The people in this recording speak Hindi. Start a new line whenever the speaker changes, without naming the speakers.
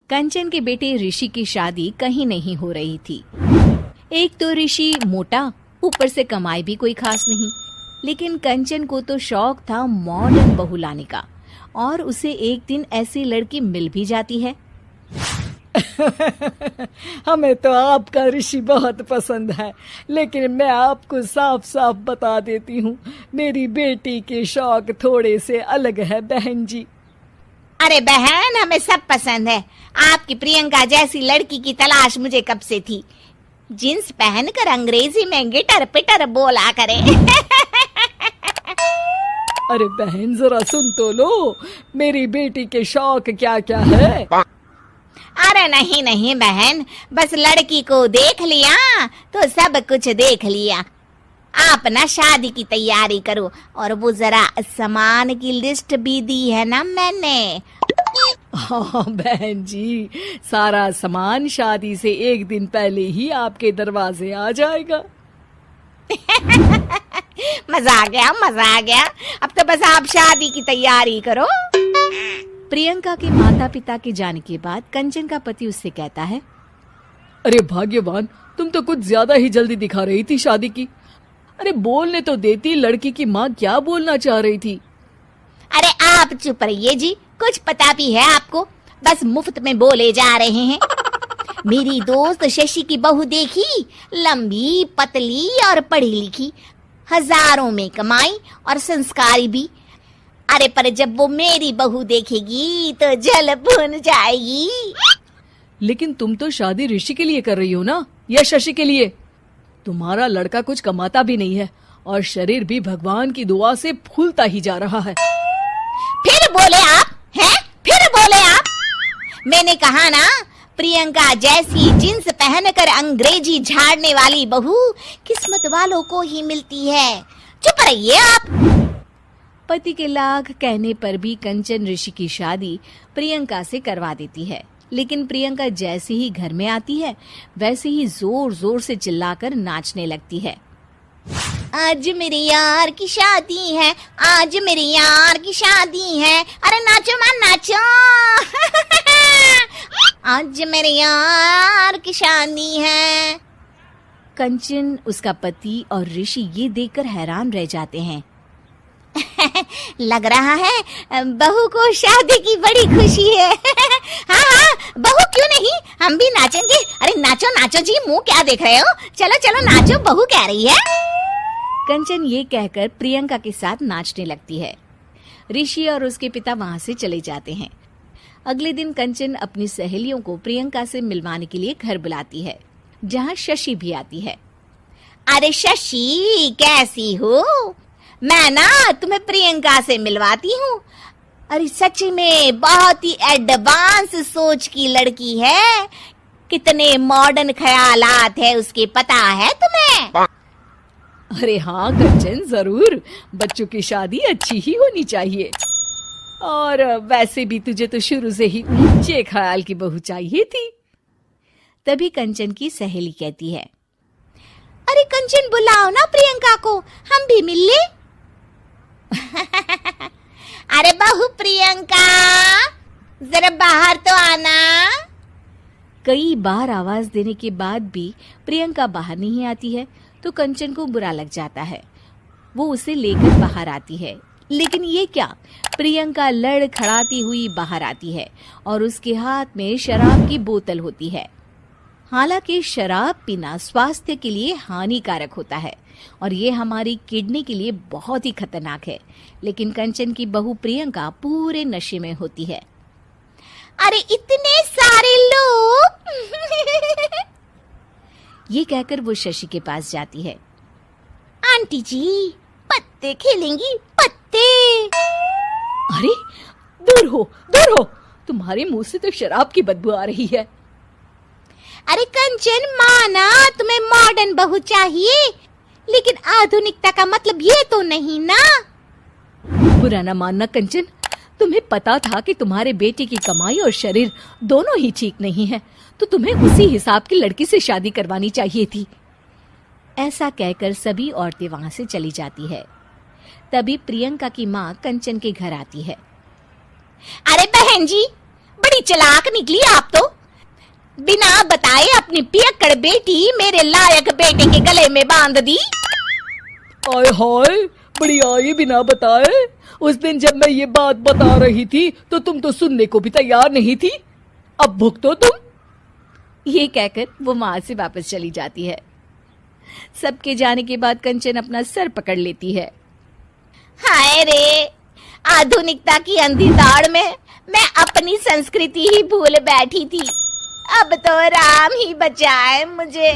कंचन के बेटे ऋषि की शादी कहीं नहीं हो रही थी। एक तो ऋषि मोटा, ऊपर से कमाई भी कोई खास नहीं। लेकिन कंचन को तो शौक था मॉडर्न बहू लाने का, और उसे एक दिन ऐसी लड़की मिल भी जाती है।
हमें तो आपका ऋषि बहुत पसंद है, लेकिन मैं आपको साफ साफ बता देती हूँ, मेरी बेटी के शौक थोड़े से अलग है बहन जी।
अरे बहन, हमें सब पसंद है। आपकी प्रियंका जैसी लड़की की तलाश मुझे कब से थी। जींस पहनकर अंग्रेजी में गिटर पिटर बोला करे।
अरे बहन, जरा सुन तो लो, मेरी बेटी के शौक क्या क्या है।
अरे नहीं नहीं बहन, बस लड़की को देख लिया तो सब कुछ देख लिया। आप ना शादी की तैयारी करो, और वो जरा सामान की लिस्ट भी दी है ना मैंने।
हाँ बहन जी, सारा सामान शादी से एक दिन पहले ही आपके दरवाजे आ जाएगा।
मजा आ गया, मजा आ गया। अब तो बस आप शादी की तैयारी करो।
प्रियंका के माता पिता के जाने के बाद कंचन का पति उससे कहता है,
अरे भाग्यवान, तुम तो कुछ ज्यादा ही जल्दी दिखा रही थी शादी की। अरे बोलने तो देती, लड़की की माँ क्या बोलना चाह रही थी।
अरे आप चुप रहिए जी, कुछ पता भी है आपको, बस मुफ्त में बोले जा रहे हैं। मेरी दोस्त शशि की बहू देखी, लंबी पतली और पढ़ी लिखी, हजारों में कमाई और संस्कारी भी। अरे पर जब वो मेरी बहू देखेगी तो जल भुन जाएगी।
लेकिन तुम तो शादी ऋषि के लिए कर रही हो ना, या शशि के लिए? तुम्हारा लड़का कुछ कमाता भी नहीं है, और शरीर भी भगवान की दुआ से फूलता ही जा रहा है।
फिर बोले आप हैं? फिर बोले आप? मैंने कहा ना, प्रियंका जैसी जींस पहनकर अंग्रेजी झाड़ने वाली बहू किस्मत वालों को ही मिलती है। चुप रहिए आप।
पति के लाख कहने पर भी कंचन ऋषि की शादी प्रियंका से करवा देती है। लेकिन प्रियंका जैसे ही घर में आती है, वैसे ही जोर जोर से चिल्लाकर नाचने लगती है।
आज मेरे यार की शादी है, आज मेरे यार की शादी है। अरे नाचो मां नाचो। आज मेरे यार की शादी है।
कंचन, उसका पति और ऋषि ये देखकर हैरान रह जाते हैं।
लग रहा है बहू को शादी की बड़ी खुशी है। हाँ हाँ, बहू क्यों नहीं, हम भी नाचेंगे। अरे नाचो नाचो जी, मुंह क्या देख रहे हो, चलो चलो नाचो, बहू कह रही है।
कंचन ये कहकर प्रियंका के साथ नाचने लगती है। ऋषि और उसके पिता वहां से चले जाते हैं। अगले दिन कंचन अपनी सहेलियों को प्रियंका से मिलवाने के लिए घर बुलाती है, जहाँ शशि भी आती है।
अरे शशि, कैसी हो? मैं ना तुम्हें प्रियंका से मिलवाती हूँ। अरे सच में बहुत ही एडवांस सोच की लड़की है। कितने मॉडर्न ख्यालात है उसके, पता है तुम्हें?
अरे हाँ कंचन, जरूर। बच्चों की शादी अच्छी ही होनी चाहिए, और वैसे भी तुझे तो शुरू से ही ऊंचे ख्याल की बहू चाहिए थी।
तभी कंचन की सहेली कहती है,
अरे कंचन, बुलाओ ना प्रियंका को, हम भी मिल ले। अरे बहू प्रियंका, जरा बाहर तो आना।
कई बार आवाज देने के बाद भी प्रियंका बाहर नहीं आती है, तो कंचन को बुरा लग जाता है। वो उसे लेकर बाहर आती है, लेकिन ये क्या, प्रियंका लड़खड़ाती हुई बाहर आती है और उसके हाथ में शराब की बोतल होती है। हालांकि शराब पीना स्वास्थ्य के लिए हानिकारक होता है, और ये हमारी किडनी के लिए बहुत ही खतरनाक है। लेकिन कंचन की बहू प्रियंका पूरे नशे में होती है।
अरे इतने सारे लोग।
ये कहकर वो शशि के पास जाती है।
आंटी जी, पत्ते खेलेंगी, पत्ते।
अरे दूर हो, दूर हो, तुम्हारे मुंह से तो शराब की बदबू आ रही है।
अरे कंचन, माना तुम्हें मॉडर्न बहू चाहिए, लेकिन आधुनिकता का मतलब ये तो नहीं ना।
बुरा ना मानना कंचन, तुम्हें पता था कि तुम्हारे बेटे की कमाई और शरीर दोनों ही ठीक नहीं है, तो तुम्हें उसी हिसाब की लड़की से शादी करवानी चाहिए थी।
ऐसा कहकर सभी औरतें वहां से चली जाती है। तभी प्रियंका की माँ कंचन के घर आती है।
अरे बहन जी, बड़ी चालाक निकली आप तो। बिना बताए अपनी पियक्कड़ बेटी मेरे लायक बेटे के गले में बांध दी।
आय हाय, बड़ी आई बिना बताए। उस दिन जब मैं ये बात बता रही थी तो तुम तो सुनने को भी तैयार नहीं थी। अब भुगतो तुम।
ये कहकर वो वहां से वापस चली जाती है। सबके जाने के बाद कंचन अपना सर पकड़ लेती है।
हाय रे, आधुनिकता की अंधी दौड़ में मैं अपनी संस्कृति ही भूल बैठी थी। अब तो राम ही बचाए मुझे।